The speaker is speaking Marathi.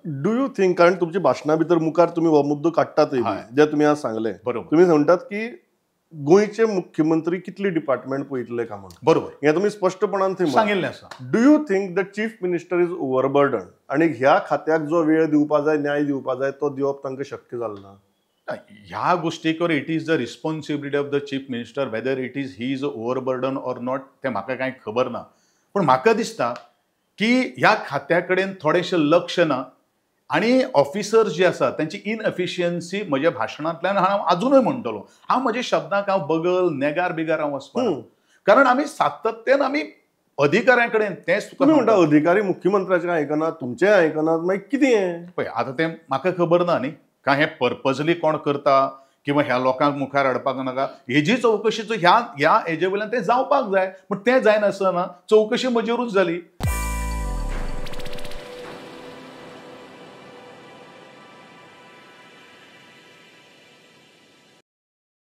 डू यू थिंक, कारण तुमची भाशणा भितर मुखार तुम्ही हो मुद्दो काडटात जे तुम्ही आज सांगले, बरोबर. तुम्ही म्हणटात की गोयचे मुख्यमंत्री कितली डिपार्टमेंट पळयतले काय म्हणून. बरोबर, हे तुम्ही स्पष्टपणान थंय सांगिल्लें आसा. Do you think the chief minister is overburden आणि ह्या खात्याक जो वेळ दिवपा जाय, न्याय दिवपा जाय, तो दिवप तांकां शक्य जालें ना? ह्या गोष्टीकर it is the responsibility of the chief minister whether it is he is overburden or not ते म्हाका कांय खबर ना. पण म्हाका दिसता की ह्या खात्या कडेन थोडेशें लक्ष ना आणि ऑफिसर्स जे आसा त्यांची इनएफिशियन्सी म्हज्या भाशणांतल्यान हांव अजूनय म्हणटलो. हांव म्हज्या शब्दांक हांव बगल नेगार बिगार हांव वचपाना. कारण आमी सातत्यान आमी अधिकाऱ्यां कडेन तेच तुम्ही म्हणटा अधिकारी मुख्यमंत्र्याचें आयकनात, तुमचें आयकनात, मागीर कितें पळय आतां तें म्हाका खबर ना न्ही काय हे पर्पजली कोण करता किंवा ह्या लोकांक मुखार हाडपाक नाका. हेजी चवकशीचो ह्या हेजे वयल्यान तें जावपाक जाय, पूण तें जायनासतना चवकशी म्हजेरूच जाली.